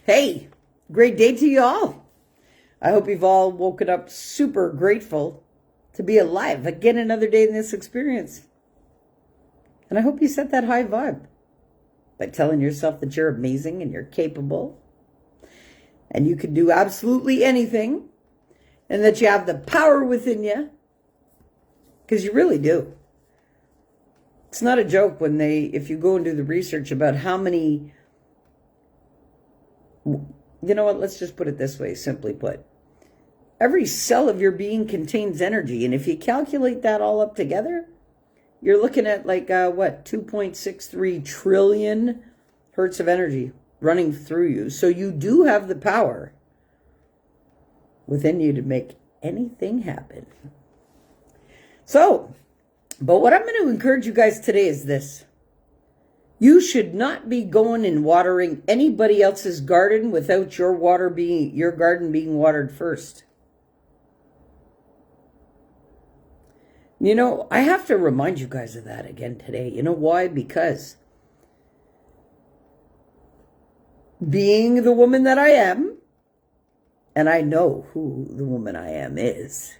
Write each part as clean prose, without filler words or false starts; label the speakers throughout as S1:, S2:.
S1: Hey, great day to you all. I hope you've all woken up super grateful to be alive again another day in this experience. And I hope you set that high vibe by telling yourself that you're amazing and you're capable and you can do absolutely anything and that you have the power within you, because you really do. It's not a joke if you go and do the research about how many, you know what, let's just put it this way, simply put. Every cell of your being contains energy, and if you calculate that all up together, you're looking at 2.63 trillion hertz of energy running through you. So you do have the power within you to make anything happen. So, but what I'm going to encourage you guys today is this. You should not be going and watering anybody else's garden without your garden being watered first. You know, I have to remind you guys of that again today. You know why? Because being the woman that I am, and I know who the woman I am is,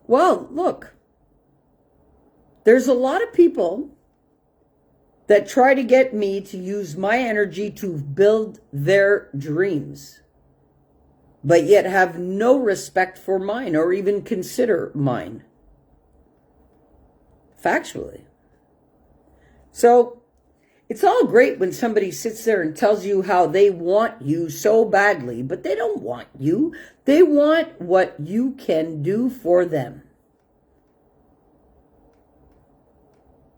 S1: well, look, there's a lot of people that try to get me to use my energy to build their dreams, but yet have no respect for mine or even consider mine. Factually. So it's all great when somebody sits there and tells you how they want you so badly, but they don't want you. They want what you can do for them.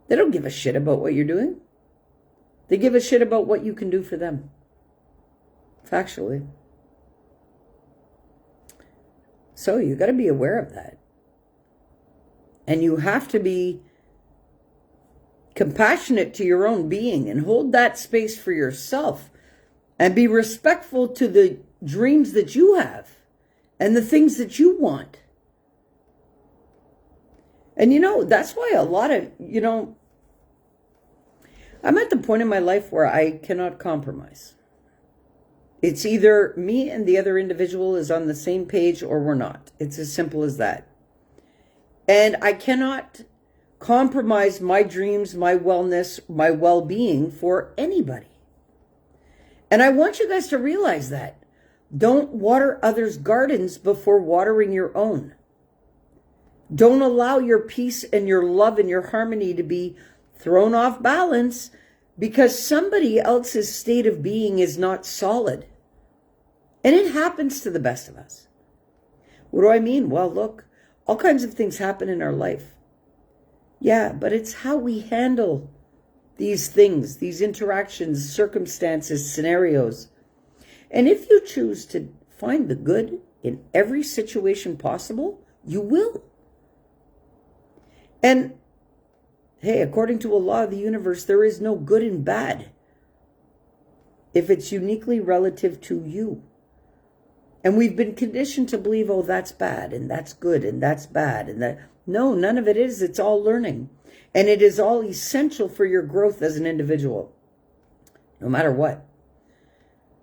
S1: They don't give a shit about what you're doing. They give a shit about what you can do for them. Factually. So you got to be aware of that. And you have to be compassionate to your own being and hold that space for yourself and be respectful to the dreams that you have and the things that you want. And that's why a lot of, I'm at the point in my life where I cannot compromise. It's either me and the other individual is on the same page or we're not. It's as simple as that. And I cannot compromise my dreams, my wellness, my well-being for anybody. And I want you guys to realize that. Don't water others' gardens before watering your own. Don't allow your peace and your love and your harmony to be thrown off balance because somebody else's state of being is not solid. And it happens to the best of us. What do I mean? Well, look, all kinds of things happen in our life. Yeah, but it's how we handle these things, these interactions, circumstances, scenarios. And if you choose to find the good in every situation possible, you will. And hey, according to a law of the universe, there is no good and bad if it's uniquely relative to you. And we've been conditioned to believe, oh, that's bad, and that's good, and that's bad, and that. No, none of it is. It's all learning. And it is all essential for your growth as an individual, no matter what.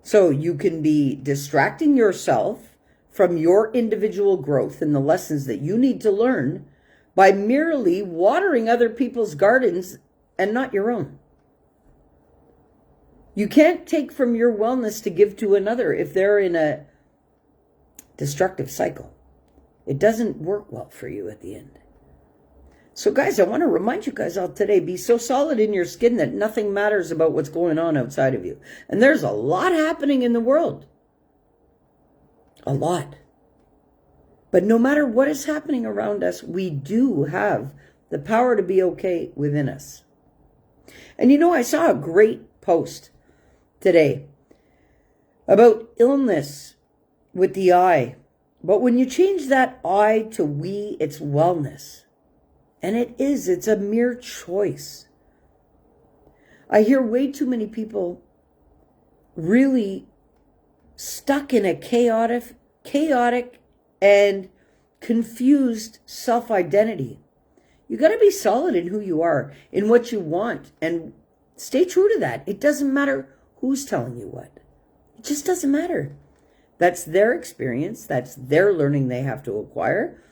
S1: So you can be distracting yourself from your individual growth and the lessons that you need to learn by merely watering other people's gardens and not your own. You can't take from your wellness to give to another if they're in a destructive cycle. It doesn't work well for you at the end. So guys, I want to remind you guys all today, be so solid in your skin that nothing matters about what's going on outside of you. And there's a lot happening in the world. A lot. But no matter what is happening around us, we do have the power to be okay within us. And I saw a great post today about illness with the I. But when you change that I to we, it's wellness. And it's a mere choice. I hear way too many people really stuck in a chaotic and confused self-identity. You got to be solid in who you are, in what you want, and stay true to that. It doesn't matter who's telling you what. It just doesn't matter. That's their experience. That's their learning they have to acquire.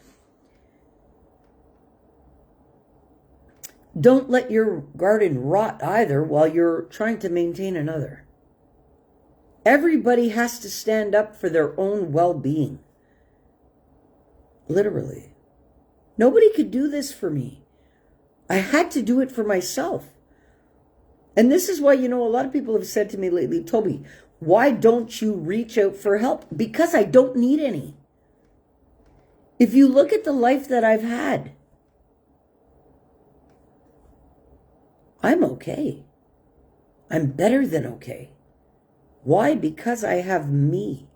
S1: Don't let your garden rot either while you're trying to maintain another. Everybody has to stand up for their own well-being. Literally. Nobody could do this for me. I had to do it for myself. And this is why, a lot of people have said to me lately, Tobi, why don't you reach out for help? Because I don't need any. If you look at the life that I've had, I'm okay. I'm better than okay. Why? Because I have me.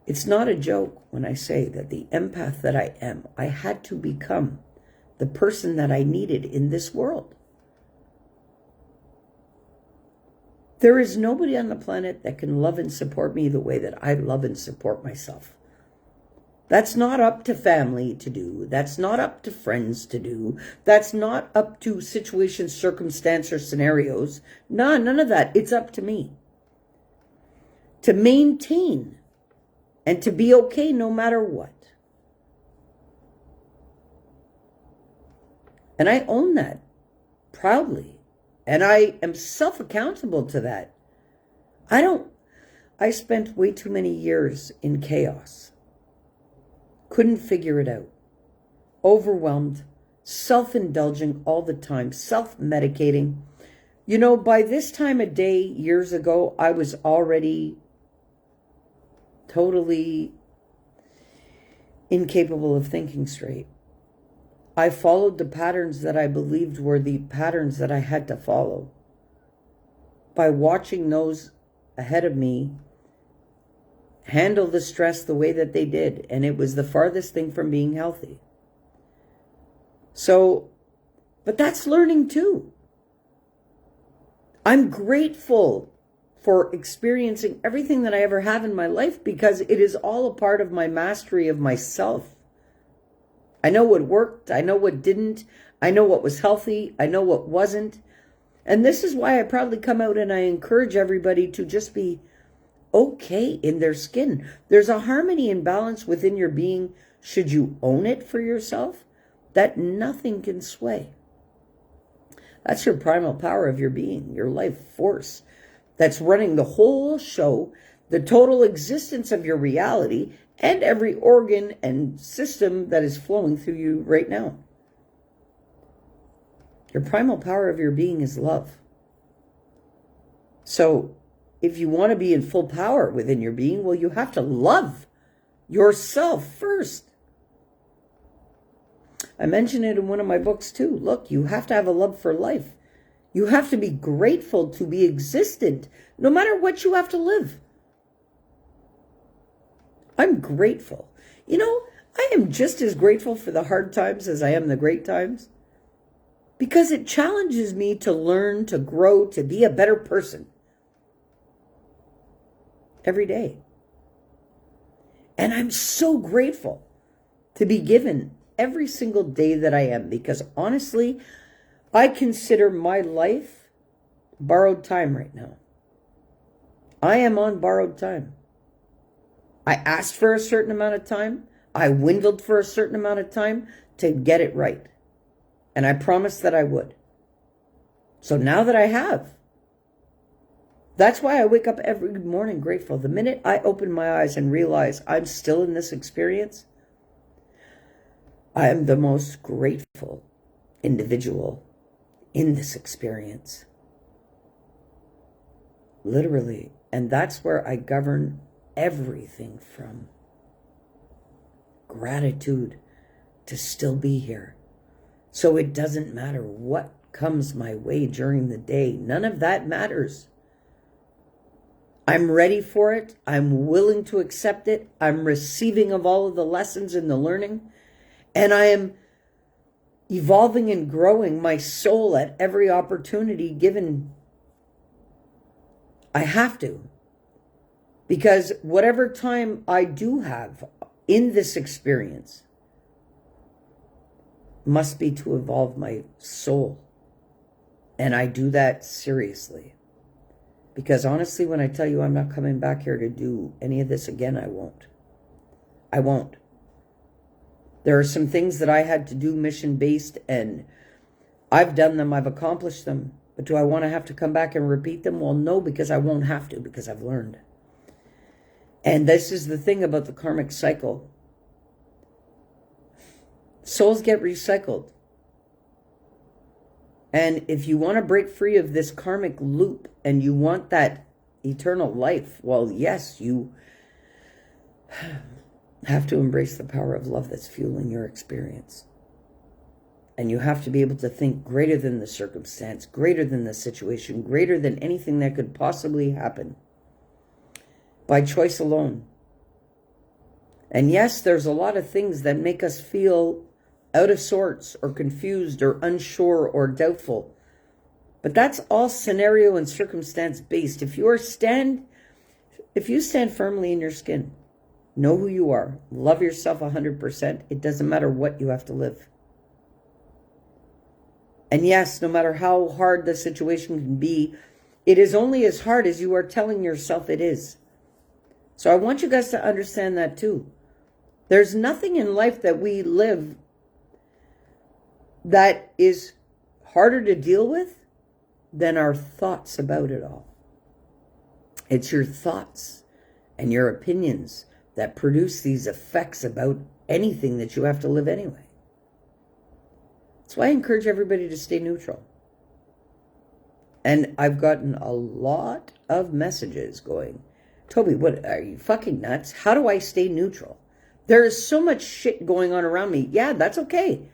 S1: It's not a joke when I say that the empath that I am, I had to become the person that I needed in this world. There is nobody on the planet that can love and support me the way that I love and support myself. That's not up to family to do. That's not up to friends to do. That's not up to situations, circumstance, or scenarios. No, none of that. It's up to me. To maintain and to be okay no matter what. And I own that proudly. And I am self-accountable to that. I spent way too many years in chaos. Couldn't figure it out. Overwhelmed, self-indulging all the time, self-medicating. By this time of day, years ago, I was already totally incapable of thinking straight. I followed the patterns that I believed were the patterns that I had to follow. By watching those ahead of me handle the stress the way that they did. And it was the farthest thing from being healthy. But that's learning too. I'm grateful for experiencing everything that I ever have in my life because it is all a part of my mastery of myself. I know what worked. I know what didn't. I know what was healthy. I know what wasn't. And this is why I proudly come out and I encourage everybody to just be okay in their skin. There's a harmony and balance within your being, should you own it for yourself, that nothing can sway. That's your primal power of your being, your life force. That's running the whole show, the total existence of your reality, and every organ and system that is flowing through you right now. Your primal power of your being is love. So if you want to be in full power within your being, well, you have to love yourself first. I mentioned it in one of my books too. Look, you have to have a love for life. You have to be grateful to be existent, no matter what you have to live. I'm grateful. I am just as grateful for the hard times as I am the great times because it challenges me to learn, to grow, to be a better person every day. And I'm so grateful to be given every single day that I am because honestly, I consider my life borrowed time right now. I am on borrowed time. I asked for a certain amount of time. I dwindled for a certain amount of time to get it right. And I promised that I would. So now that I have, that's why I wake up every morning grateful. The minute I open my eyes and realize I'm still in this experience, I am the most grateful individual in this experience. Literally. And that's where I govern everything from gratitude to still be here. So it doesn't matter what comes my way during the day. None of that matters. I'm ready for it. I'm willing to accept it. I'm receiving of all of the lessons and the learning. And I am evolving and growing my soul at every opportunity given. I have to. Because whatever time I do have in this experience must be to evolve my soul. And I do that seriously. Because honestly, when I tell you I'm not coming back here to do any of this again, I won't. I won't. There are some things that I had to do mission-based, and I've done them, I've accomplished them. But do I want to have to come back and repeat them? Well, no, because I won't have to, because I've learned. And this is the thing about the karmic cycle. Souls get recycled. And if you want to break free of this karmic loop and you want that eternal life, well, yes, you have to embrace the power of love that's fueling your experience. And you have to be able to think greater than the circumstance, greater than the situation, greater than anything that could possibly happen by choice alone. And yes, there's a lot of things that make us feel out of sorts or confused or unsure or doubtful. But that's all scenario and circumstance based. If you stand firmly in your skin, know who you are, love yourself 100%, it doesn't matter what you have to live. And yes, no matter how hard the situation can be, it is only as hard as you are telling yourself it is. So I want you guys to understand that too. There's nothing in life that we live that is harder to deal with than our thoughts about it all. It's your thoughts and your opinions that produce these effects about anything that you have to live anyway. That's why I encourage everybody to stay neutral. And I've gotten a lot of messages going, Toby, what, are you fucking nuts? How do I stay neutral? There is so much shit going on around me. Yeah, that's okay.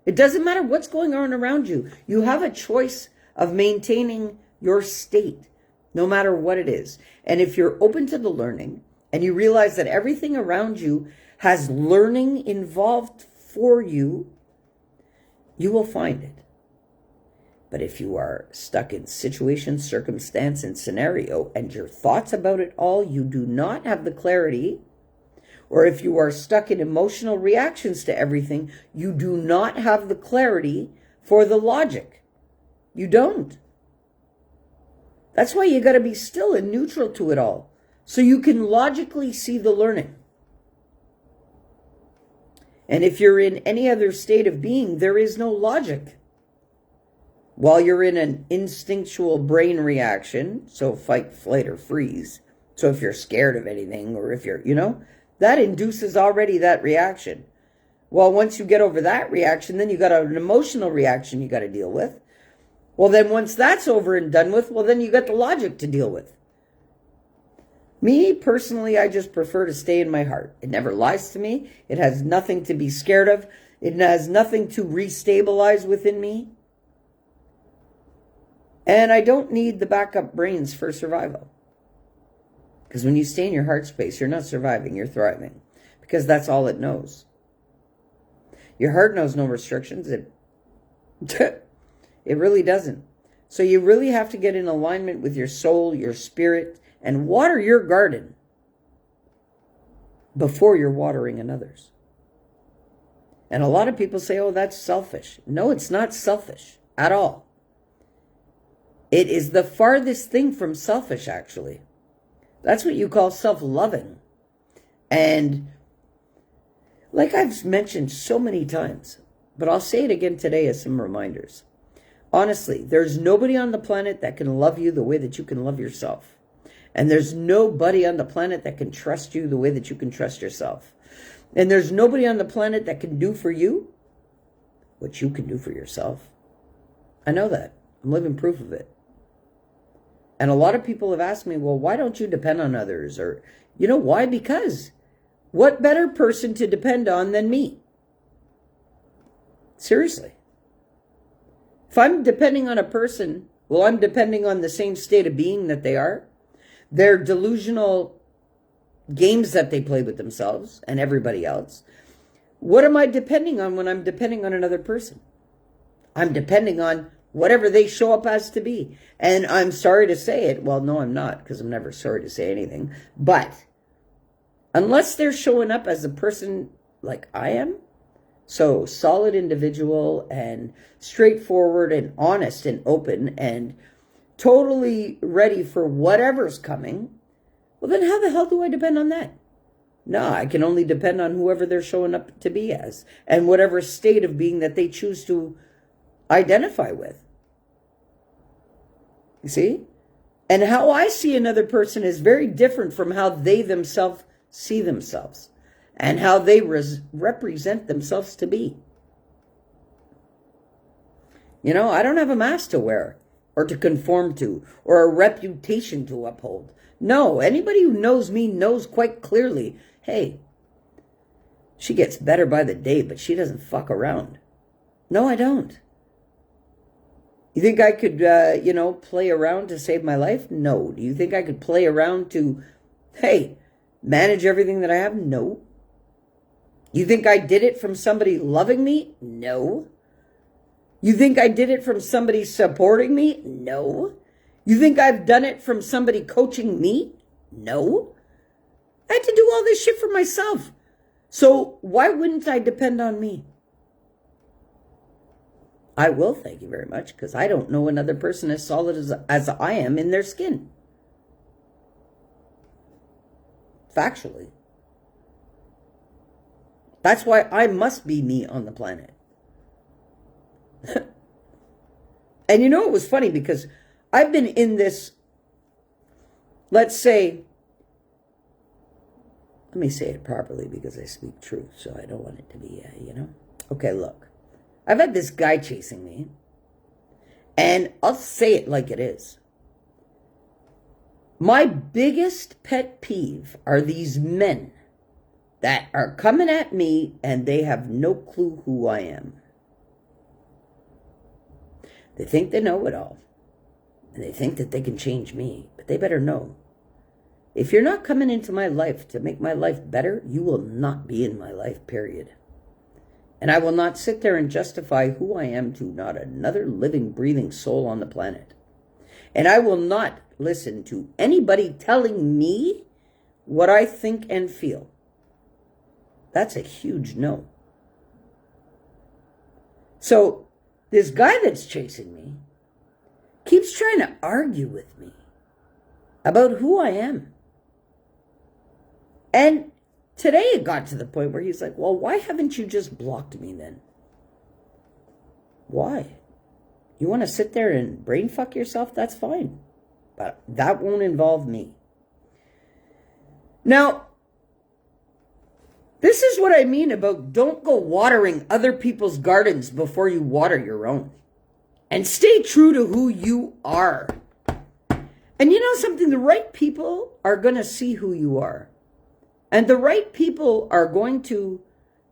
S1: It doesn't matter what's going on around you. You have a choice of maintaining your state, no matter what it is. And if you're open to the learning and you realize that everything around you has learning involved for you, you will find it. But if you are stuck in situation, circumstance, and scenario, and your thoughts about it all, you do not have the clarity, or if you are stuck in emotional reactions to everything, you do not have the clarity for the logic. You don't. That's why you got to be still and neutral to it all, so you can logically see the learning. And if you're in any other state of being, there is no logic. While you're in an instinctual brain reaction, so fight, flight, or freeze. So if you're scared of anything, or if you're, that induces already that reaction. Well, once you get over that reaction, then you got an emotional reaction you got to deal with. Well, then once that's over and done with, well, then you got the logic to deal with. Me, personally, I just prefer to stay in my heart. It never lies to me. It has nothing to be scared of. It has nothing to restabilize within me. And I don't need the backup brains for survival. Because when you stay in your heart space, you're not surviving, you're thriving. Because that's all it knows. Your heart knows no restrictions. It really doesn't. So you really have to get in alignment with your soul, your spirit, and water your garden before you're watering another's. And a lot of people say, oh, that's selfish. No, it's not selfish at all. It is the farthest thing from selfish, actually. That's what you call self-loving. And like I've mentioned so many times, but I'll say it again today as some reminders. Honestly, there's nobody on the planet that can love you the way that you can love yourself. And there's nobody on the planet that can trust you the way that you can trust yourself. And there's nobody on the planet that can do for you what you can do for yourself. I know that. I'm living proof of it. And a lot of people have asked me, well, why don't you depend on others? Or, why? Because what better person to depend on than me? Seriously. If I'm depending on a person, well, I'm depending on the same state of being that they are. Their delusional games that they play with themselves and everybody else. What am I depending on when I'm depending on another person? I'm depending on whatever they show up as to be. And I'm sorry to say it. Well, no, I'm not, because I'm never sorry to say anything. But unless they're showing up as a person like I am, so solid individual and straightforward and honest and open and totally ready for whatever's coming, well, then how the hell do I depend on that? No, I can only depend on whoever they're showing up to be as and whatever state of being that they choose to identify with. You see? And how I see another person is very different from how they themselves see themselves and how they represent themselves to be. You know, I don't have a mask to wear or to conform to or a reputation to uphold. No, anybody who knows me knows quite clearly, hey, she gets better by the day, but she doesn't fuck around. No, I don't. You think I could, play around to save my life? No. Do you think I could play around to, hey, manage everything that I have? No. You think I did it from somebody loving me? No. You think I did it from somebody supporting me? No. You think I've done it from somebody coaching me? No. I had to do all this shit for myself. So why wouldn't I depend on me? I will, thank you very much, because I don't know another person as solid as I am in their skin. Factually. That's why I must be me on the planet. And you know, it was funny because I've been in this, let's say, let me say it properly because I speak truth, so I don't want it to be, Okay, look. I've had this guy chasing me, and I'll say it like it is. My biggest pet peeve are these men that are coming at me and they have no clue who I am. They think they know it all, and they think that they can change me, but they better know. If you're not coming into my life to make my life better, you will not be in my life, period. And I will not sit there and justify who I am to not another living, breathing soul on the planet. And I will not listen to anybody telling me what I think and feel. That's a huge no. So this guy that's chasing me keeps trying to argue with me about who I am. And today it got to the point where he's like, well, why haven't you just blocked me then? Why? You want to sit there and brain fuck yourself? That's fine. But that won't involve me. Now, this is what I mean about don't go watering other people's gardens before you water your own. And stay true to who you are. And you know something? The right people are going to see who you are. And the right people are going to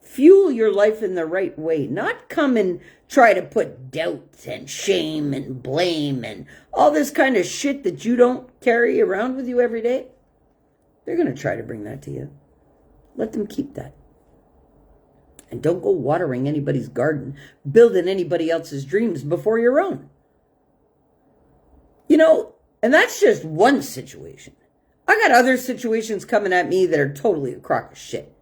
S1: fuel your life in the right way. Not come and try to put doubt and shame and blame and all this kind of shit that you don't carry around with you every day. They're going to try to bring that to you. Let them keep that. And don't go watering anybody's garden, building anybody else's dreams before your own. You know, and that's just one situation. I got other situations coming at me that are totally a crock of shit.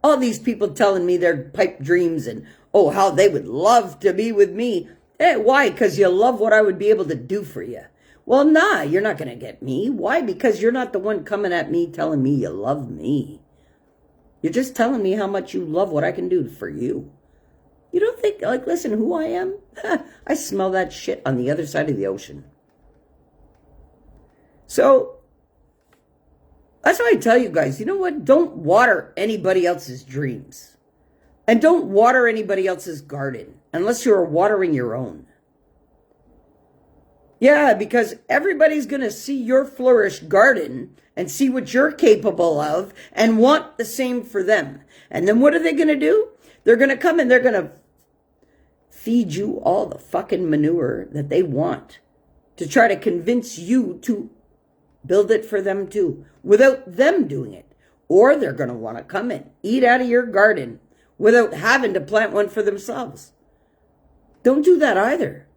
S1: All these people telling me their pipe dreams and, oh, how they would love to be with me. Why? Because you love what I would be able to do for you. Well, nah, you're not going to get me. Why? Because you're not the one coming at me telling me you love me. You're just telling me how much you love what I can do for you. You don't think, like, listen, who I am? I smell that shit on the other side of the ocean. So that's why I tell you guys, you know what? Don't water anybody else's dreams. And don't water anybody else's garden unless you're watering your own. Yeah, because everybody's going to see your flourished garden and see what you're capable of and want the same for them. And then what are they going to do? They're going to come and they're going to feed you all the fucking manure that they want to try to convince you to build it for them too, without them doing it. Or they're going to want to come and eat out of your garden without having to plant one for themselves. Don't do that either.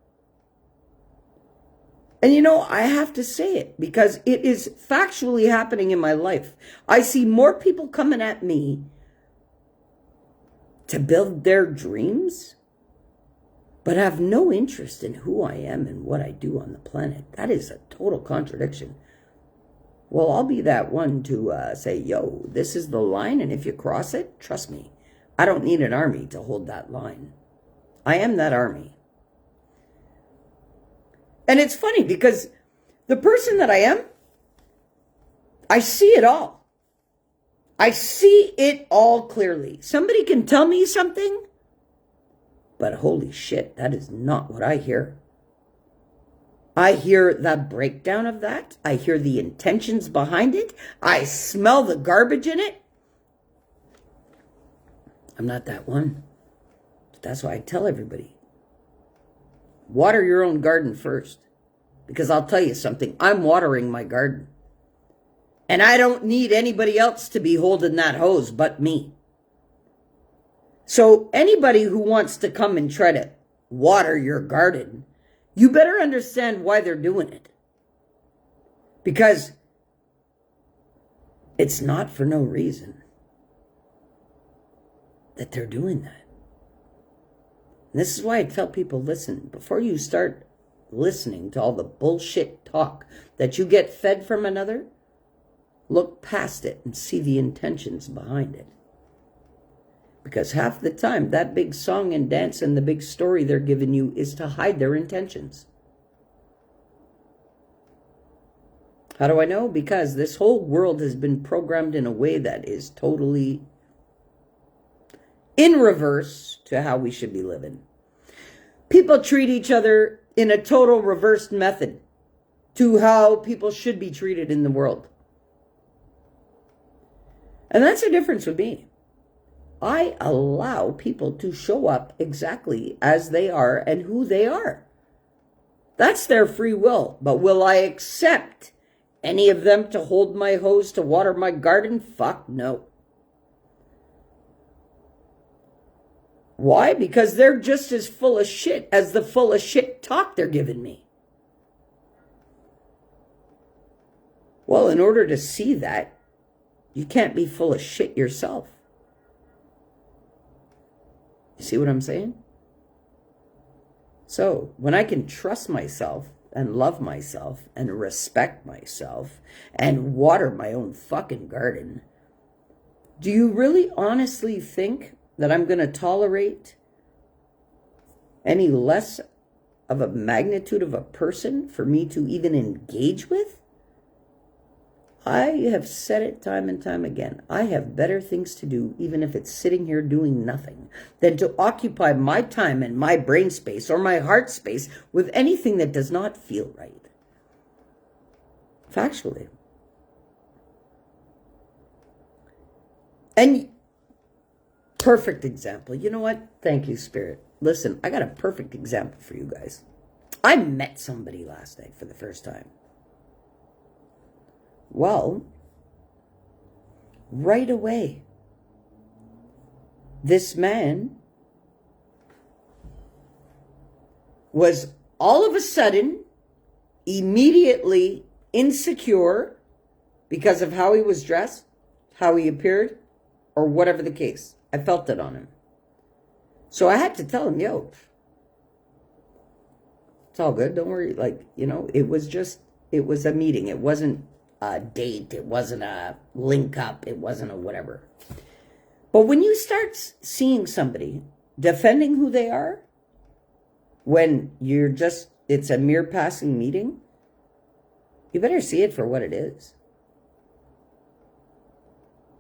S1: And you know, I have to say it because it is factually happening in my life. I see more people coming at me to build their dreams but have no interest in who I am and what I do on the planet. That is a total contradiction. Well, I'll be that one to say, yo, this is the line, and if you cross it, trust me, I don't need an army to hold that line. I am that army. And it's funny because the person that I am, I see it all. I see it all clearly. Somebody can tell me something, but holy shit, that is not what I hear. I hear the breakdown of that. I hear the intentions behind it. I smell the garbage in it. I'm not that one. But that's why I tell everybody, water your own garden first. Because I'll tell you something, I'm watering my garden. And I don't need anybody else to be holding that hose but me. So anybody who wants to come and try to water your garden, you better understand why they're doing it. Because it's not for no reason that they're doing that. And this is why I tell people, listen, before you start listening to all the bullshit talk that you get fed from another, look past it and see the intentions behind it. Because half the time, that big song and dance and the big story they're giving you is to hide their intentions. How do I know? Because this whole world has been programmed in a way that is totally in reverse to how we should be living. People treat each other in a total reversed method to how people should be treated in the world. And that's the difference with me. I allow people to show up exactly as they are and who they are. That's their free will. But will I accept any of them to hold my hose to water my garden? Fuck no. Why? Because they're just as full of shit as the full of shit talk they're giving me. Well, in order to see that, you can't be full of shit yourself. You see what I'm saying? So, when I can trust myself and love myself and respect myself and water my own fucking garden, do you really honestly think that I'm going to tolerate any less of a magnitude of a person for me to even engage with? I have said it time and time again. I have better things to do, even if it's sitting here doing nothing, than to occupy my time and my brain space or my heart space with anything that does not feel right. Factually. And perfect example. You know what? Thank you, Spirit. Listen, I got a perfect example for you guys. I met somebody last night for the first time. Well, right away, this man was all of a sudden immediately insecure because of how he was dressed, how he appeared, or whatever the case. I felt it on him. So I had to tell him, yo, it's all good. Don't worry. It was a meeting. It wasn't a date. It wasn't a link up. It wasn't a whatever. But when you start seeing somebody defending who they are, when it's a mere passing meeting, you better see it for what it is.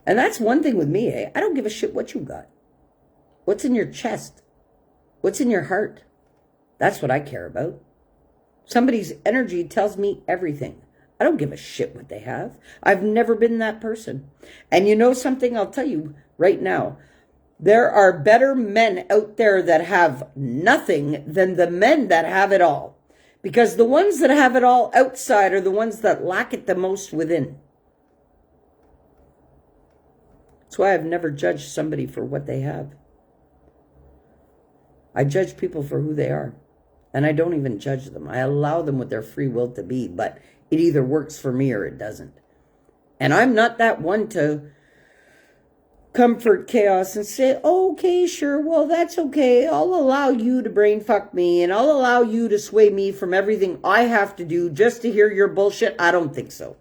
S1: And that's one thing with me, I don't give a shit what you got. What's in your chest? What's in your heart? That's what I care about. Somebody's energy tells me everything. I don't give a shit what they have. I've never been that person. And you know something? I'll tell you right now. There are better men out there that have nothing than the men that have it all. Because the ones that have it all outside are the ones that lack it the most within. That's why I've never judged somebody for what they have. I judge people for who they are. And I don't even judge them. I allow them with their free will to be, but it either works for me or it doesn't. And I'm not that one to comfort chaos and say, okay, sure, well, that's okay. I'll allow you to brain fuck me and I'll allow you to sway me from everything I have to do just to hear your bullshit. I don't think so.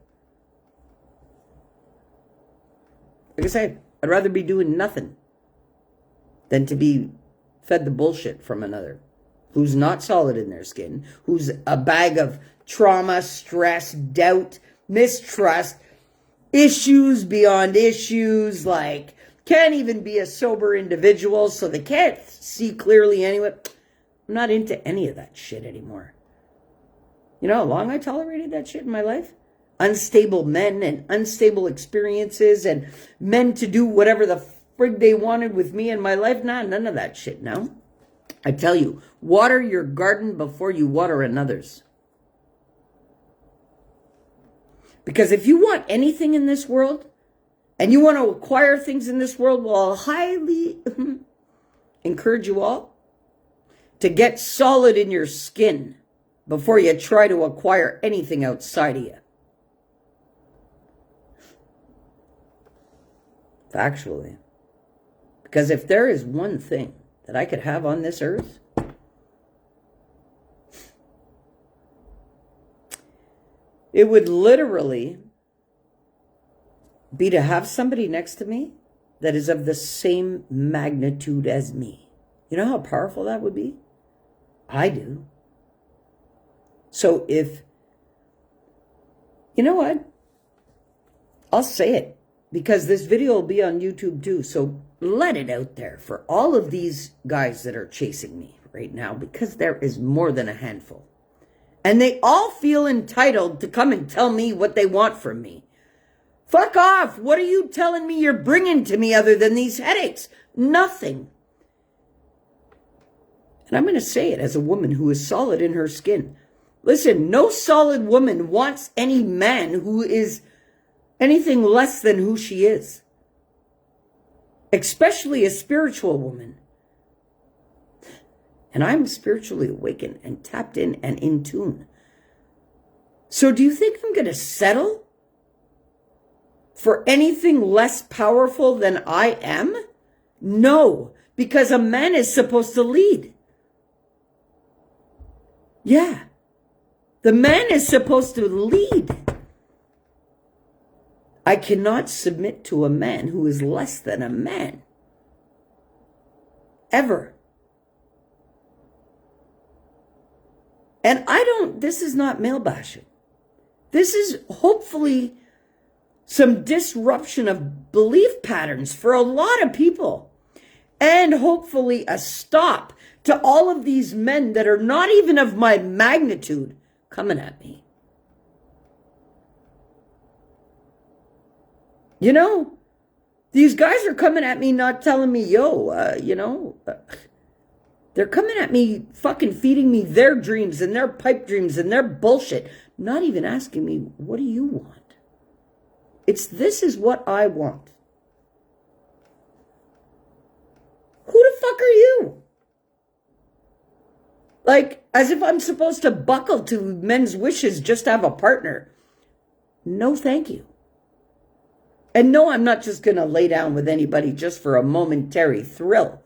S1: Like I said, I'd rather be doing nothing than to be fed the bullshit from another who's not solid in their skin, who's a bag of trauma, stress, doubt, mistrust, issues beyond issues, like can't even be a sober individual, so they can't see clearly anyway. I'm not into any of that shit anymore. You know how long I tolerated that shit in my life? Unstable men and unstable experiences and men to do whatever the frig they wanted with me in my life. Nah, none of that shit, no. I tell you, water your garden before you water another's. Because if you want anything in this world, and you want to acquire things in this world, well, I'll highly encourage you all to get solid in your skin before you try to acquire anything outside of you. Factually. Because if there is one thing that I could have on this earth, it would literally be to have somebody next to me that is of the same magnitude as me. You know how powerful that would be? I do. So if, you know what? I'll say it because this video will be on YouTube too. So let it out there for all of these guys that are chasing me right now, because there is more than a handful. And they all feel entitled to come and tell me what they want from me. Fuck off. What are you telling me you're bringing to me other than these headaches? Nothing. And I'm going to say it as a woman who is solid in her skin. Listen, no solid woman wants any man who is anything less than who she is. Especially a spiritual woman. And I'm spiritually awakened and tapped in and in tune. So do you think I'm going to settle for anything less powerful than I am? No, because a man is supposed to lead. Yeah, the man is supposed to lead. I cannot submit to a man who is less than a man. Ever. And this is not male bashing. This is hopefully some disruption of belief patterns for a lot of people. And hopefully a stop to all of these men that are not even of my magnitude coming at me. You know, these guys are coming at me not telling me, they're coming at me fucking feeding me their dreams and their pipe dreams and their bullshit. Not even asking me, what do you want? This is what I want. Who the fuck are you? Like, as if I'm supposed to buckle to men's wishes just to have a partner. No, thank you. And no, I'm not just going to lay down with anybody just for a momentary thrill.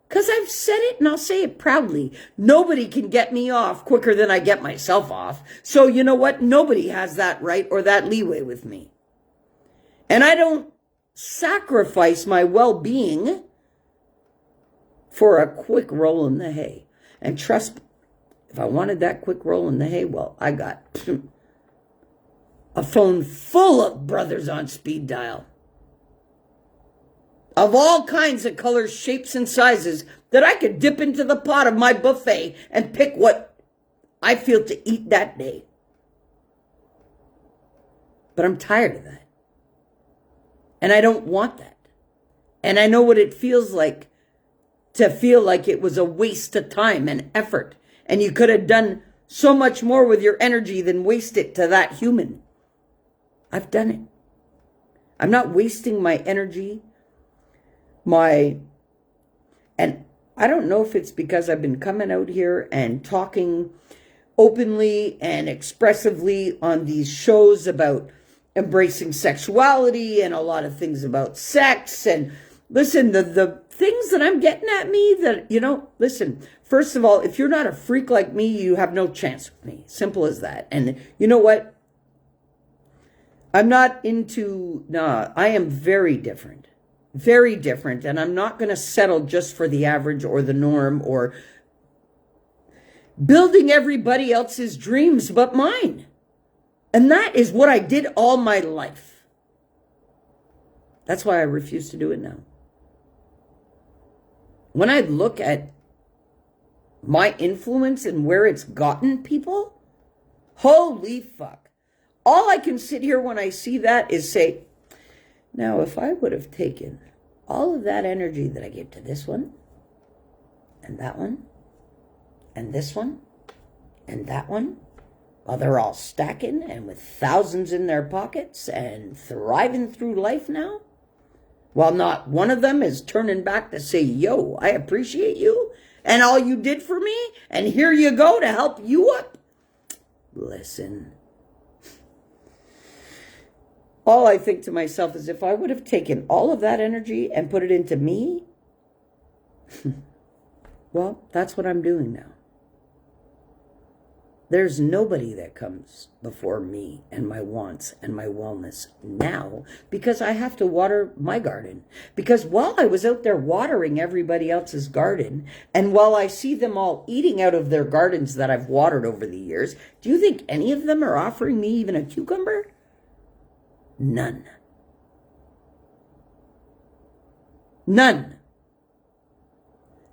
S1: Because I've said it and I'll say it proudly. Nobody can get me off quicker than I get myself off. So you know what? Nobody has that right or that leeway with me. And I don't sacrifice my well-being for a quick roll in the hay. And trust me, if I wanted that quick roll in the hay, well, I got a phone full of brothers on speed dial. Of all kinds of colors, shapes, and sizes that I could dip into the pot of my buffet and pick what I feel to eat that day. But I'm tired of that. And I don't want that. And I know what it feels like to feel like it was a waste of time and effort. And you could have done so much more with your energy than waste it to that human. I've done it. I'm not wasting my energy. And I don't know if it's because I've been coming out here and talking openly and expressively on these shows about embracing sexuality and a lot of things about sex. And listen, the things that I'm getting at me that, listen, first of all, if you're not a freak like me, you have no chance with me. Simple as that. And you know what? I'm not into, I am very different. Very different. And I'm not going to settle just for the average or the norm or building everybody else's dreams but mine. And that is what I did all my life. That's why I refuse to do it now. When I look at my influence and where it's gotten people, holy fuck. All I can sit here when I see that is say, now if I would have taken all of that energy that I give to this one, and that one, and this one, and that one, while they're all stacking and with thousands in their pockets and thriving through life now, while not one of them is turning back to say, yo, I appreciate you and all you did for me, and here you go to help you up. Listen. All I think to myself is if I would have taken all of that energy and put it into me, well, that's what I'm doing now. There's nobody that comes before me and my wants and my wellness now because I have to water my garden. Because while I was out there watering everybody else's garden, and while I see them all eating out of their gardens that I've watered over the years, do you think any of them are offering me even a cucumber? None. None.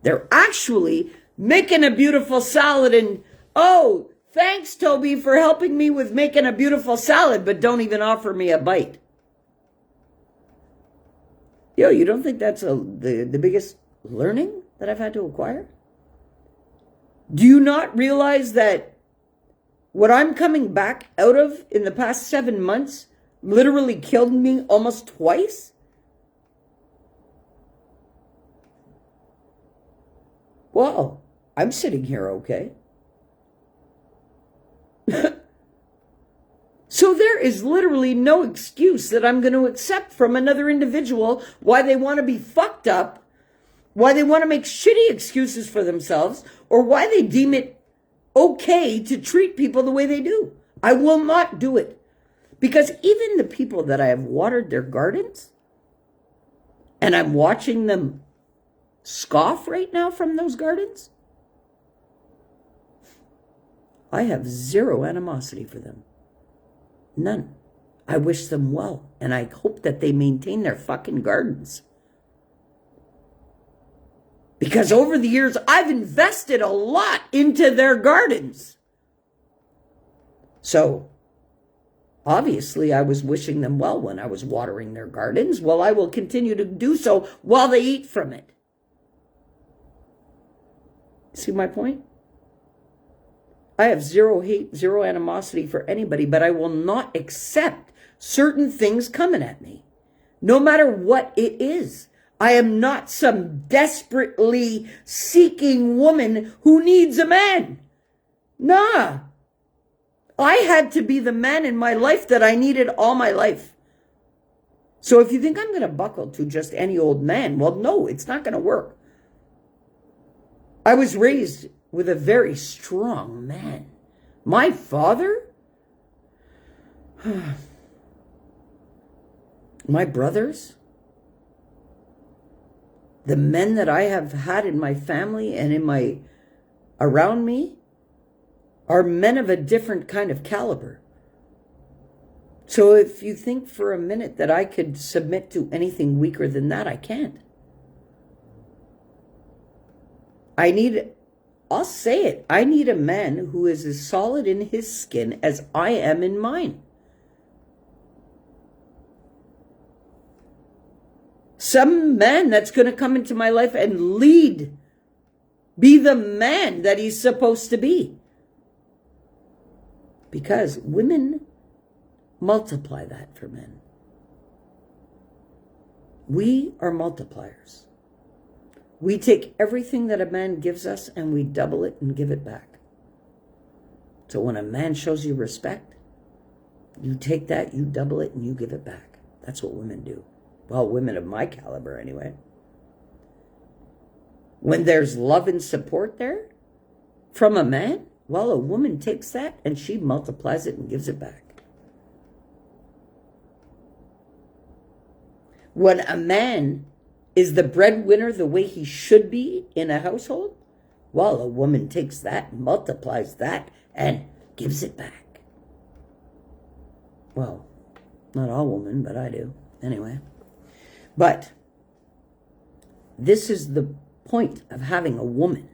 S1: They're actually making a beautiful salad and, oh, thanks, Toby, for helping me with making a beautiful salad, but don't even offer me a bite. Yo, you don't think that's the biggest learning that I've had to acquire? Do you not realize that what I'm coming back out of in the past 7 months literally killed me almost twice? Well, I'm sitting here okay. So there is literally no excuse that I'm going to accept from another individual why they want to be fucked up, why they want to make shitty excuses for themselves, or why they deem it okay to treat people the way they do. I will not do it. Because even the people that I have watered their gardens, and I'm watching them scoff right now from those gardens, I have zero animosity for them. None. I wish them well, and I hope that they maintain their fucking gardens. Because over the years, I've invested a lot into their gardens. So, obviously, I was wishing them well when I was watering their gardens. Well, I will continue to do so while they eat from it. See my point? I have zero hate, zero animosity for anybody, but I will not accept certain things coming at me, no matter what it is. I am not some desperately seeking woman who needs a man. Nah. I had to be the man in my life that I needed all my life. So if you think I'm going to buckle to just any old man, well, no, it's not going to work. I was raised with a very strong man. My father, my brothers, the men that I have had in my family and around me are men of a different kind of caliber. So if you think for a minute that I could submit to anything weaker than that, I can't. I'll say it. I need a man who is as solid in his skin as I am in mine. Some man that's going to come into my life and lead, be the man that he's supposed to be. Because women multiply that for men. We are multipliers. We take everything that a man gives us and we double it and give it back. So when a man shows you respect, You take that, you double it, and you give it back. That's what women do. Well, women of my caliber anyway. When there's love and support there from a man, well, a woman takes that and she multiplies it and gives it back. When a man is the breadwinner the way he should be in a household, well, a woman takes that, multiplies that, and gives it back. Well, not all women, but I do. Anyway. But this is the point of having a woman.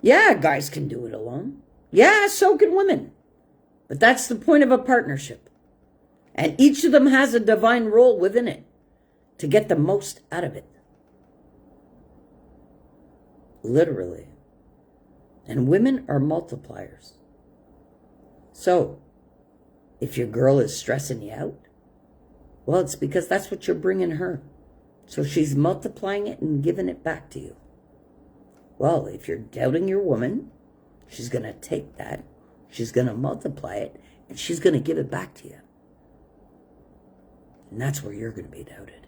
S1: Yeah, guys can do it alone. Yeah, so can women. But that's the point of a partnership. And each of them has a divine role within it to get the most out of it. Literally. And women are multipliers. So, if your girl is stressing you out, well, it's because that's what you're bringing her. So she's multiplying it and giving it back to you. Well, if you're doubting your woman, she's going to take that, she's going to multiply it, and she's going to give it back to you. And that's where you're going to be doubted.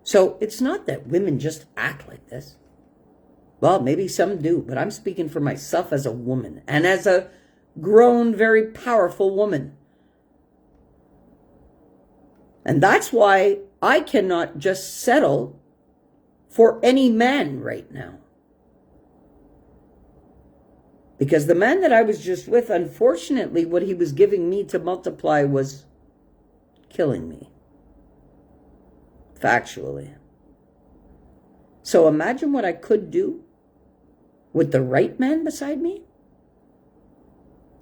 S1: So it's not that women just act like this. Well, maybe some do, but I'm speaking for myself as a woman and as a grown, very powerful woman. And that's why I cannot just settle for any man right now. Because the man that I was just with, unfortunately, what he was giving me to multiply was killing me. Factually. So imagine what I could do with the right man beside me.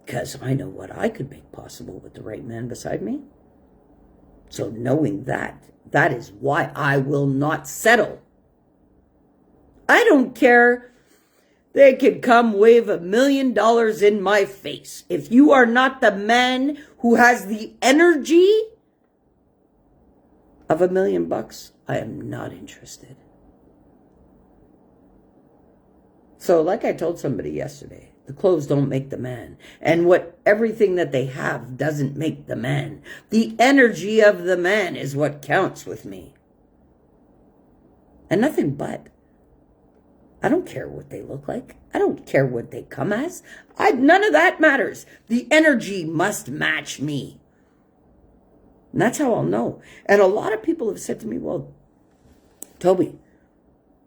S1: Because I know what I could make possible with the right man beside me. So knowing that, that is why I will not settle. I don't care. They could come wave $1 million in my face. If you are not the man who has the energy of $1 million, I am not interested. So like I told somebody yesterday, the clothes don't make the man. And everything that they have doesn't make the man. The energy of the man is what counts with me. And nothing but. I don't care what they look like. I don't care what they come as. None of that matters. The energy must match me. And that's how I'll know. And a lot of people have said to me, well, Tobi,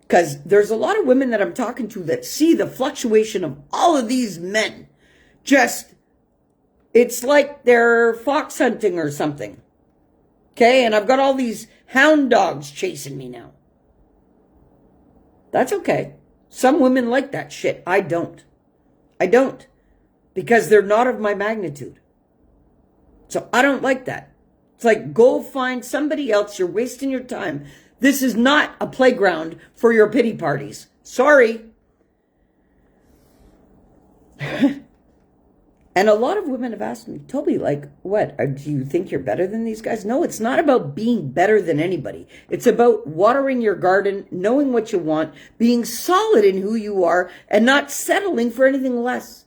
S1: because there's a lot of women that I'm talking to that see the fluctuation of all of these men. Just, it's like they're fox hunting or something. Okay? And I've got all these hound dogs chasing me now. That's okay. Some women like that shit. I don't. I don't. Because they're not of my magnitude. So I don't like that. It's like, go find somebody else. You're wasting your time. This is not a playground for your pity parties. Sorry. And a lot of women have asked me, Tobi, like, what? Do you think you're better than these guys? No, it's not about being better than anybody. It's about watering your garden, knowing what you want, being solid in who you are, and not settling for anything less.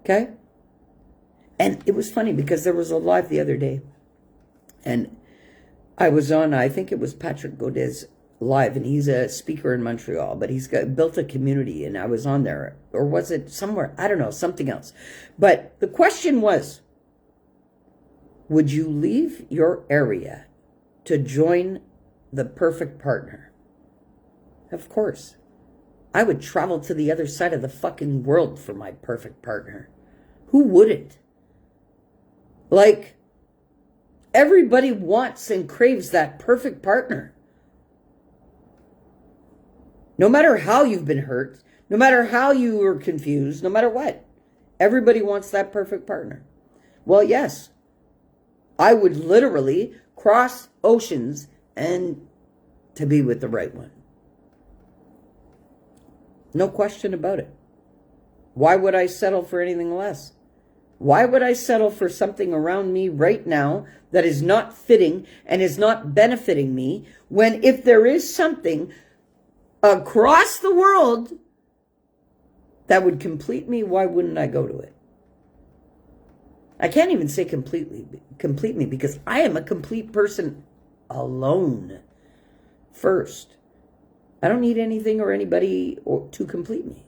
S1: Okay? And it was funny because there was a live the other day. And I was on, I think it was Patrick Godet's live, and he's a speaker in Montreal, but he's built a community, and I was on there. Or was it somewhere? I don't know, something else. But the question was, would you leave your area to join the perfect partner? Of course. I would travel to the other side of the fucking world for my perfect partner. Who wouldn't? Like, everybody wants and craves that perfect partner. No matter how you've been hurt, no matter how you were confused, no matter what, everybody wants that perfect partner. Well, yes, I would literally cross oceans and to be with the right one. No question about it. Why would I settle for anything less? Why would I settle for something around me right now that is not fitting and is not benefiting me, when if there is something across the world that would complete me, why wouldn't I go to it? I can't even say complete me, because I am a complete person alone first. I don't need anything or anybody to complete me.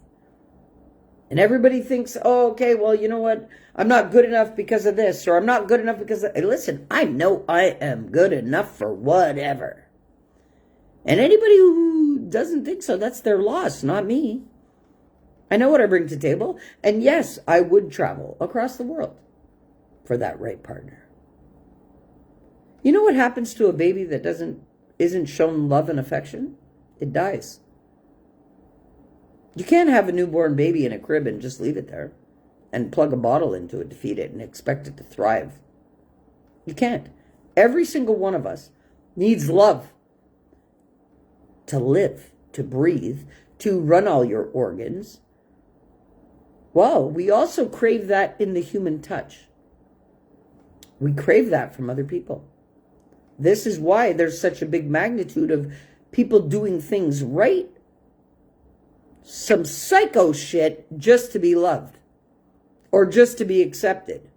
S1: And everybody thinks, oh, okay, well, you know what? I'm not good enough because of this, or I'm not good enough because of... Listen, I know I am good enough for whatever. And anybody who doesn't think so, that's their loss, not me. I know what I bring to the table. And yes, I would travel across the world for that right partner. You know what happens to a baby that isn't shown love and affection? It dies. You can't have a newborn baby in a crib and just leave it there and plug a bottle into it to feed it and expect it to thrive. You can't. Every single one of us needs love to live, to breathe, to run all your organs. Well, we also crave that in the human touch. We crave that from other people. This is why there's such a big magnitude of people doing things right, some psycho shit, just to be loved or just to be accepted.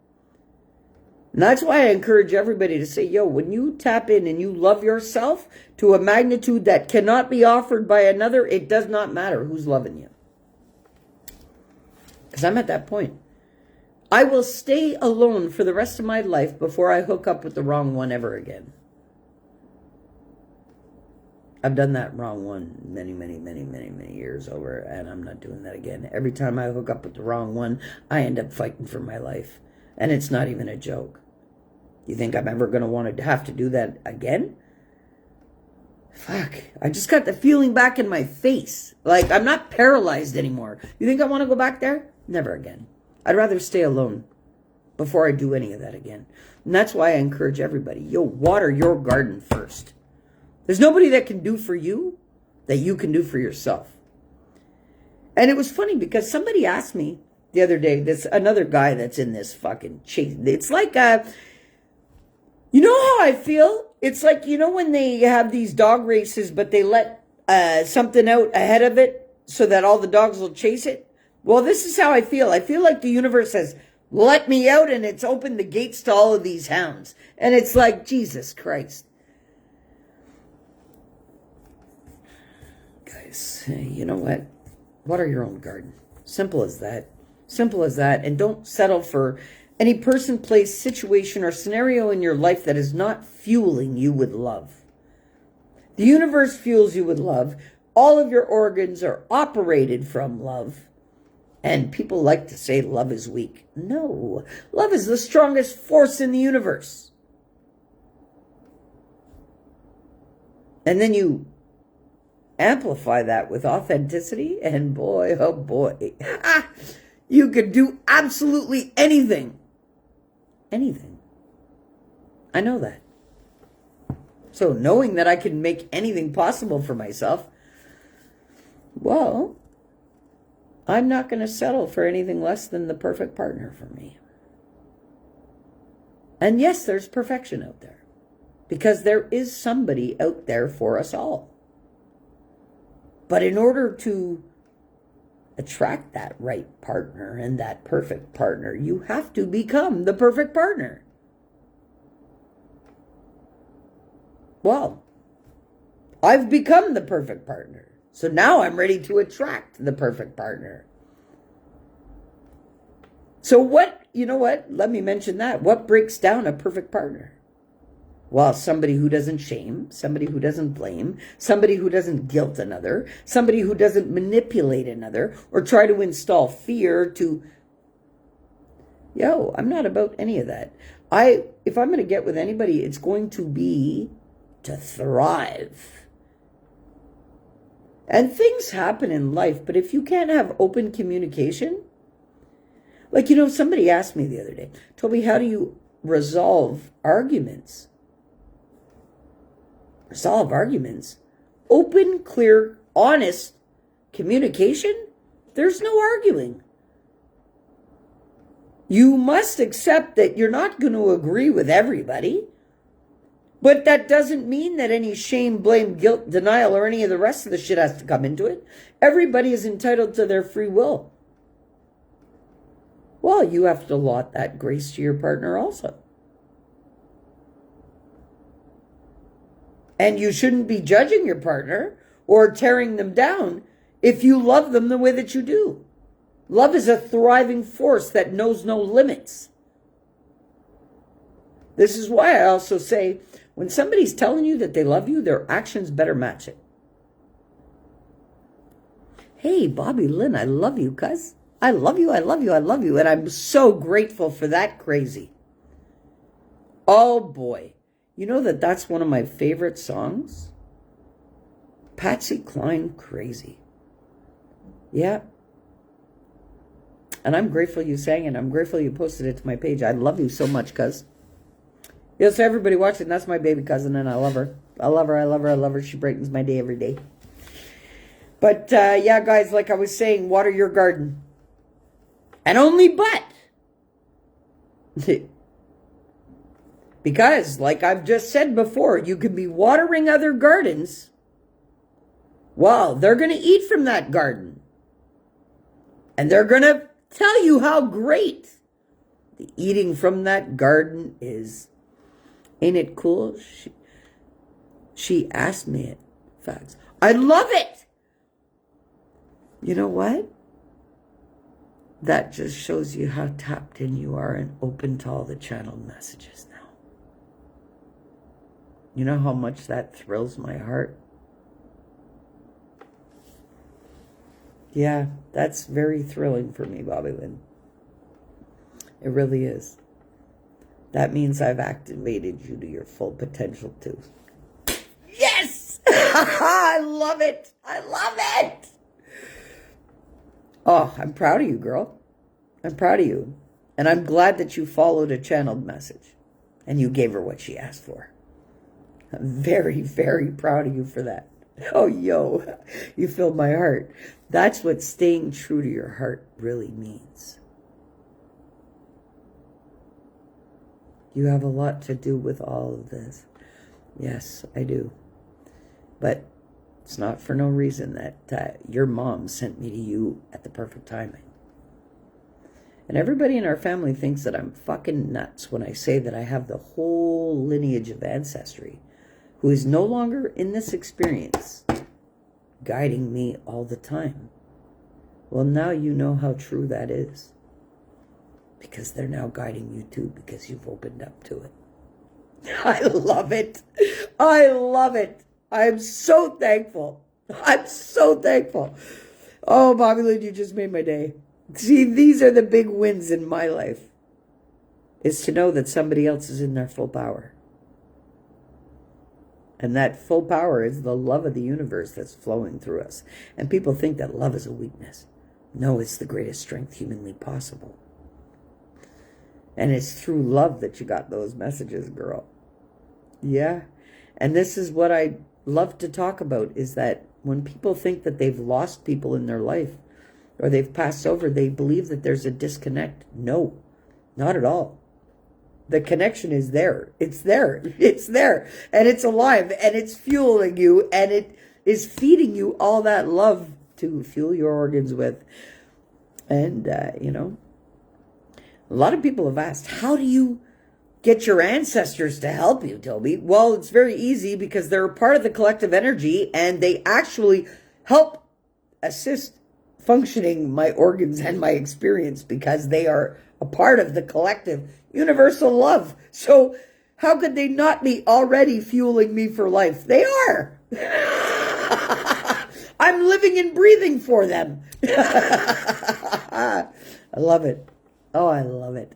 S1: And that's why I encourage everybody to say, yo, when you tap in and you love yourself to a magnitude that cannot be offered by another, it does not matter who's loving you. Because I'm at that point. I will stay alone for the rest of my life before I hook up with the wrong one ever again. I've done that wrong one many years over, and I'm not doing that again. Every time I hook up with the wrong one, I end up fighting for my life. And it's not even a joke. You think I'm ever going to want to have to do that again? Fuck. I just got the feeling back in my face. Like, I'm not paralyzed anymore. You think I want to go back there? Never again. I'd rather stay alone before I do any of that again. And that's why I encourage everybody, yo, water your garden first. There's nobody that can do for you that you can do for yourself. And it was funny because somebody asked me the other day, this another guy that's in this fucking chase. It's like, you know how I feel? It's like, you know when they have these dog races, but they let something out ahead of it so that all the dogs will chase it? Well, this is how I feel. I feel like the universe has let me out and it's opened the gates to all of these hounds. And it's like, Jesus Christ. Guys, you know what? Water your own garden. Simple as that. Simple as that. And don't settle for any person, place, situation, or scenario in your life that is not fueling you with love. The universe fuels you with love. All of your organs are operated from love. And people like to say love is weak. No. Love is the strongest force in the universe. And then you amplify that with authenticity, and boy, oh boy, you could do absolutely anything. Anything. I know that. So knowing that I can make anything possible for myself, well, I'm not going to settle for anything less than the perfect partner for me. And yes, there's perfection out there, because there is somebody out there for us all. But in order to attract that right partner and that perfect partner, you have to become the perfect partner. Well, I've become the perfect partner. So now I'm ready to attract the perfect partner. So you know what? Let me mention that. What breaks down a perfect partner? Well, somebody who doesn't shame, somebody who doesn't blame, somebody who doesn't guilt another, somebody who doesn't manipulate another or try to install fear to... Yo, I'm not about any of that. If I'm going to get with anybody, it's going to be to thrive. And things happen in life, but if you can't have open communication... Like, somebody asked me the other day, Tobi, how do you resolve arguments? Resolve arguments? Open, clear, honest communication? There's no arguing. You must accept that you're not going to agree with everybody. But that doesn't mean that any shame, blame, guilt, denial, or any of the rest of the shit has to come into it. Everybody is entitled to their free will. well, you have to allot that grace to your partner also. And you shouldn't be judging your partner or tearing them down if you love them the way that you do. Love is a thriving force that knows no limits. This is why I also say, when somebody's telling you that they love you, their actions better match it. Hey, Bobby Lynn, I love you, cuz. I love you, I love you, I love you. And I'm so grateful for that, crazy. Oh, boy. You know that's one of my favorite songs? Patsy Cline, Crazy. Yeah. And I'm grateful you sang it. I'm grateful you posted it to my page. I love you so much, cuz. Yeah, so everybody watching, that's my baby cousin, and I love her. I love her, I love her, I love her. She brightens my day every day. But, yeah, guys, like I was saying, water your garden. And only but. Because, like I've just said before, you could be watering other gardens while they're going to eat from that garden. And they're going to tell you how great the eating from that garden is. Ain't it cool? She asked me it. Facts. I love it. You know what? That just shows you how tapped in you are and open to all the channeled messages now. You know how much that thrills my heart? Yeah, that's very thrilling for me, Bobby Lynn. It really is. That means I've activated you to your full potential too. Yes! I love it. I love it. Oh, I'm proud of you, girl. I'm proud of you. And I'm glad that you followed a channeled message and you gave her what she asked for. I'm very, very proud of you for that. Oh, yo, you filled my heart. That's what staying true to your heart really means. You have a lot to do with all of this. Yes, I do. But it's not for no reason that your mom sent me to you at the perfect timing. And everybody in our family thinks that I'm fucking nuts when I say that I have the whole lineage of ancestry who is no longer in this experience guiding me all the time. Well, now you know how true that is. Because they're now guiding you too, because you've opened up to it. I love it. I love it. I'm so thankful. I'm so thankful. Oh, Bobby Lynn, you just made my day. See, these are the big wins in my life. Is to know that somebody else is in their full power. And that full power is the love of the universe that's flowing through us. And people think that love is a weakness. No, it's the greatest strength humanly possible. And it's through love that you got those messages, girl. Yeah. And this is what I love to talk about, is that when people think that they've lost people in their life or they've passed over, they believe that there's a disconnect. No, not at all. The connection is there. It's there. It's there. And it's alive. And it's fueling you. And it is feeding you all that love to fuel your organs with. And, you know, a lot of people have asked, how do you get your ancestors to help you, Toby? Well, it's very easy because they're a part of the collective energy and they actually help assist functioning my organs and my experience because they are a part of the collective universal love. So how could they not be already fueling me for life? They are. I'm living and breathing for them. I love it. Oh, I love it.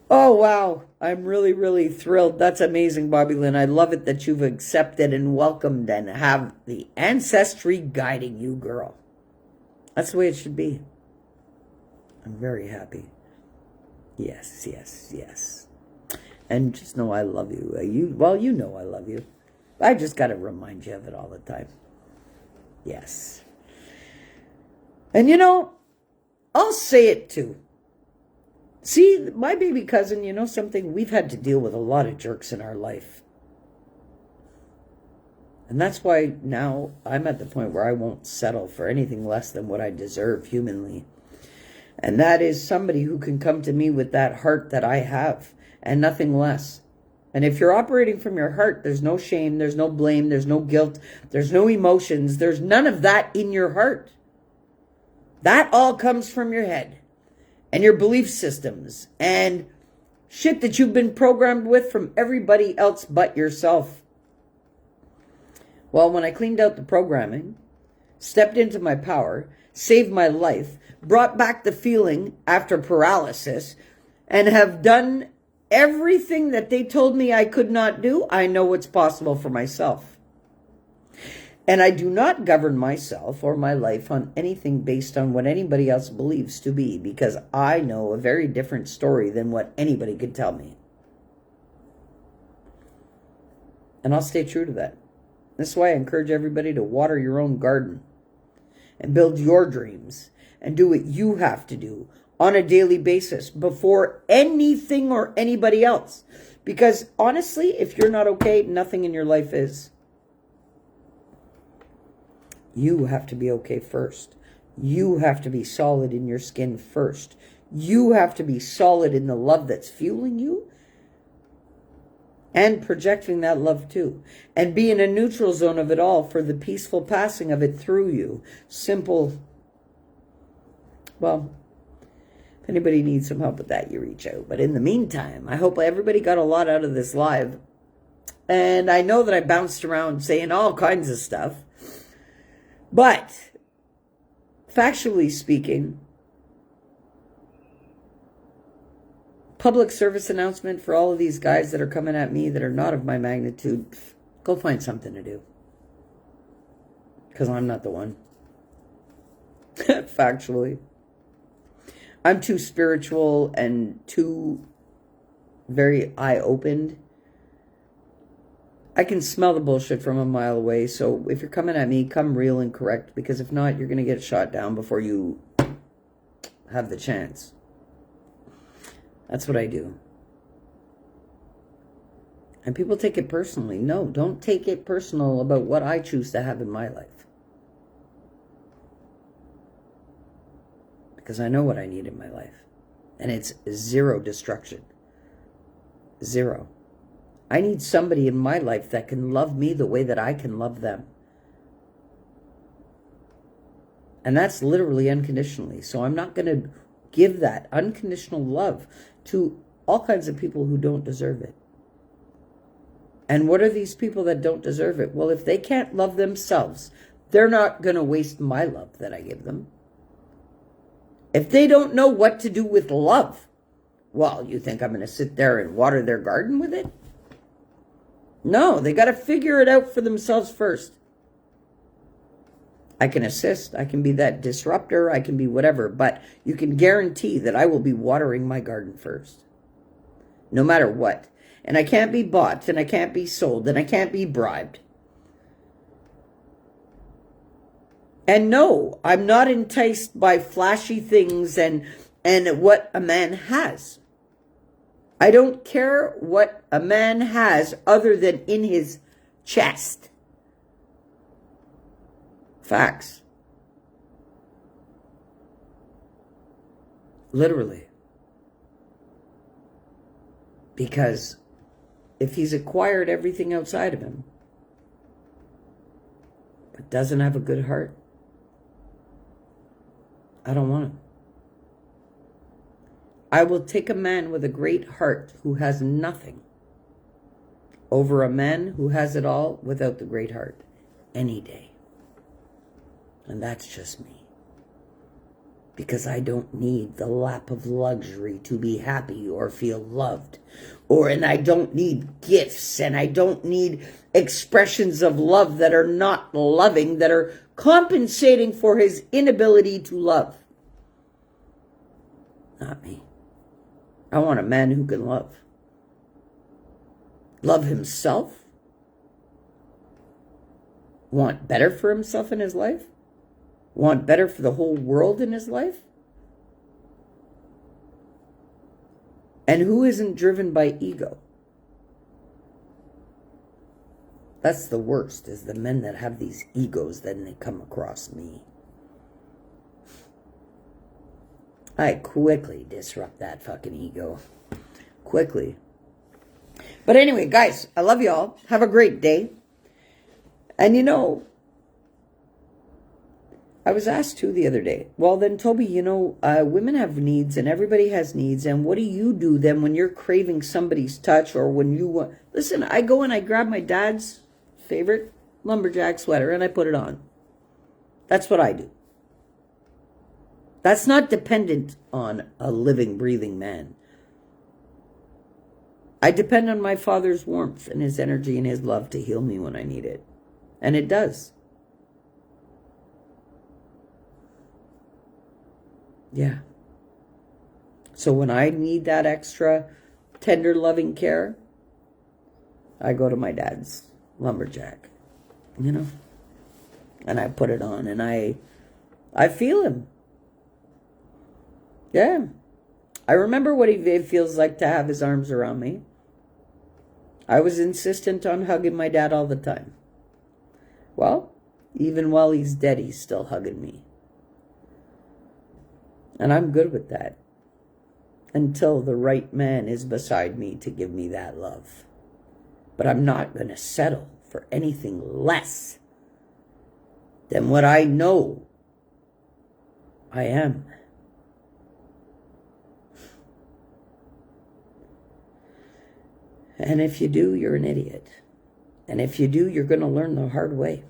S1: Oh, wow. I'm really, really thrilled. That's amazing, Bobby Lynn. I love it that you've accepted and welcomed and have the ancestry guiding you, girl. That's the way it should be. I'm very happy. Yes, yes, yes. And just know I love you. You know I love you. I just got to remind you of it all the time. Yes. And you know, I'll say it too. See, my baby cousin, you know something? We've had to deal with a lot of jerks in our life. And that's why now I'm at the point where I won't settle for anything less than what I deserve humanly. And that is somebody who can come to me with that heart that I have and nothing less. And if you're operating from your heart, there's no shame, there's no blame, there's no guilt, there's no emotions, there's none of that in your heart. That all comes from your head and your belief systems and shit that you've been programmed with from everybody else but yourself. Well, when I cleaned out the programming, stepped into my power, saved my life, brought back the feeling after paralysis, and have done everything that they told me I could not do, I know what's possible for myself. And I do not govern myself or my life on anything based on what anybody else believes to be, because I know a very different story than what anybody could tell me. And I'll stay true to that. That's why I encourage everybody to water your own garden and build your dreams and do what you have to do on a daily basis before anything or anybody else. Because honestly, if you're not okay, nothing in your life is. You have to be okay first. You have to be solid in your skin first. You have to be solid in the love that's fueling you and projecting that love too. And be in a neutral zone of it all for the peaceful passing of it through you. Simple. Well, if anybody needs some help with that, you reach out. But in the meantime, I hope everybody got a lot out of this live. And I know that I bounced around saying all kinds of stuff. But, factually speaking, public service announcement for all of these guys that are coming at me that are not of my magnitude, go find something to do. Because I'm not the one. Factually. I'm too spiritual and too very eye-opened. I can smell the bullshit from a mile away, so if you're coming at me, come real and correct, because if not, you're going to get shot down before you have the chance. That's what I do. And people take it personally. No, don't take it personal about what I choose to have in my life. Because I know what I need in my life. And it's zero destruction. Zero. I need somebody in my life that can love me the way that I can love them. And that's literally unconditionally. So I'm not going to give that unconditional love to all kinds of people who don't deserve it. And what are these people that don't deserve it? Well, if they can't love themselves, they're not going to waste my love that I give them. If they don't know what to do with love, well, you think I'm going to sit there and water their garden with it? No, they got to figure it out for themselves first. I can assist. I can be that disruptor. I can be whatever. But you can guarantee that I will be watering my garden first. No matter what. And I can't be bought. And I can't be sold. And I can't be bribed. And no, I'm not enticed by flashy things and what a man has. I don't care what a man has other than in his chest. Facts. Literally. Because if he's acquired everything outside of him, but doesn't have a good heart, I don't want him. I will take a man with a great heart who has nothing over a man who has it all without the great heart any day. And that's just me. Because I don't need the lap of luxury to be happy or feel loved. And I don't need gifts, and I don't need expressions of love that are not loving, that are compensating for his inability to love. Not me. I want a man who can love. Love himself. Want better for himself in his life. Want better for the whole world in his life. And who isn't driven by ego? That's the worst, is the men that have these egos, then they come across me. I quickly disrupt that fucking ego. Quickly. But anyway, guys, I love you all. Have a great day. And you know, I was asked too the other day, well then Tobi, you know, women have needs and everybody has needs. And what do you do then when you're craving somebody's touch or when you want... Listen, I go and I grab my dad's favorite lumberjack sweater and I put it on. That's what I do. That's not dependent on a living, breathing man. I depend on my father's warmth and his energy and his love to heal me when I need it. And it does. Yeah. So when I need that extra tender, loving care, I go to my dad's lumberjack, you know, and I put it on and I feel him. Yeah. I remember what it feels like to have his arms around me. I was insistent on hugging my dad all the time. Well, even while he's dead, he's still hugging me. And I'm good with that. Until the right man is beside me to give me that love. But I'm not going to settle for anything less than what I know I am. And if you do, you're an idiot. And if you do, you're going to learn the hard way.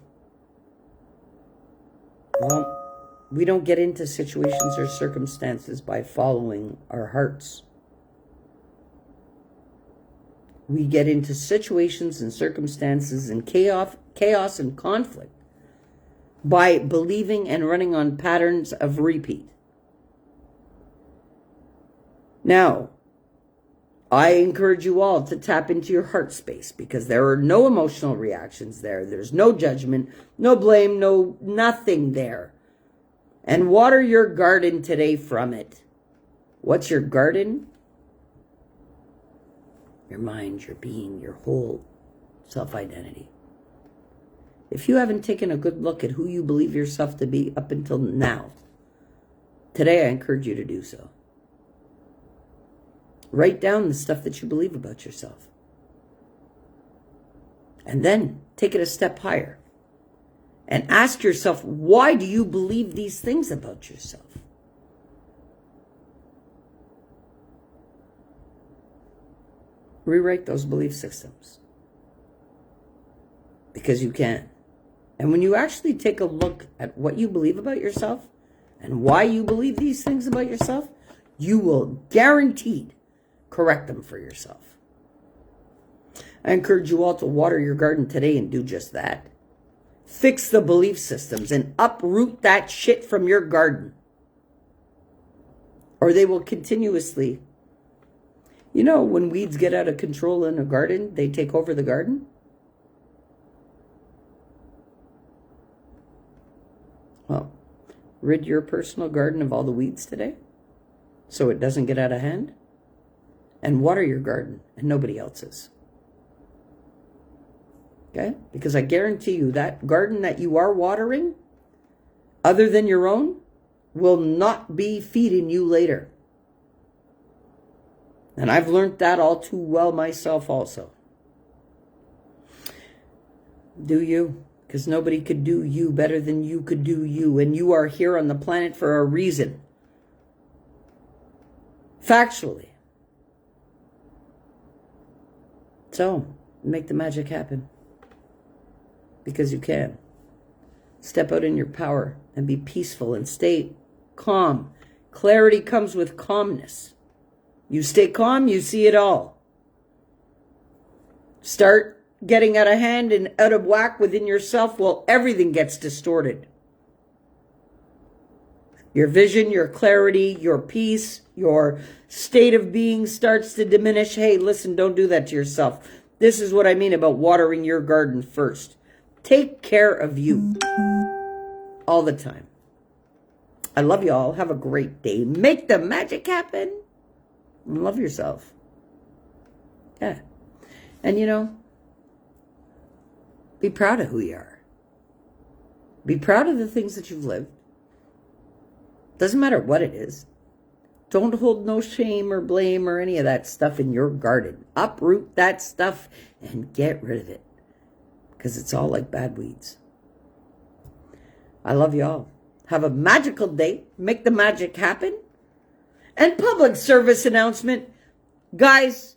S1: Well, we don't get into situations or circumstances by following our hearts. We get into situations and circumstances and chaos and conflict by believing and running on patterns of repeat. Now, I encourage you all to tap into your heart space because there are no emotional reactions there. There's no judgment, no blame, no nothing there. And water your garden today from it. What's your garden? Your mind, your being, your whole self-identity. If you haven't taken a good look at who you believe yourself to be up until now, today I encourage you to do so. Write down the stuff that you believe about yourself. And then take it a step higher. And ask yourself, why do you believe these things about yourself? Rewrite those belief systems. Because you can. And when you actually take a look at what you believe about yourself and why you believe these things about yourself, you will guaranteed correct them for yourself. I encourage you all to water your garden today and do just that. Fix the belief systems and uproot that shit from your garden. Or they will continuously... You know, when weeds get out of control in a garden, they take over the garden. Well, rid your personal garden of all the weeds today so it doesn't get out of hand. And water your garden and nobody else's. Okay? Because I guarantee you that garden that you are watering, other than your own, will not be feeding you later. And I've learned that all too well myself also. Do you? Because nobody could do you better than you could do you. And you are here on the planet for a reason. Factually. So, make the magic happen. Because you can. Step out in your power and be peaceful and stay calm. Clarity comes with calmness. You stay calm, you see it all. Start getting out of hand and out of whack within yourself, well, everything gets distorted. Your vision, your clarity, your peace, your state of being starts to diminish. Hey, listen, don't do that to yourself. This is what I mean about watering your garden first. Take care of you all the time. I love you all. Have a great day. Make the magic happen. Love yourself. Yeah. And you know, be proud of who you are. Be proud of the things that you've lived. Doesn't matter what it is. Don't hold no shame or blame or any of that stuff in your garden. Uproot that stuff and get rid of it, because it's all like bad weeds. I love you all. Have a magical day. Make the magic happen. And public service announcement. Guys,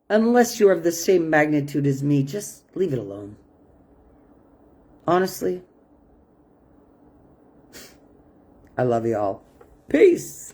S1: unless you're of the same magnitude as me, just leave it alone. Honestly, I love you all. Peace.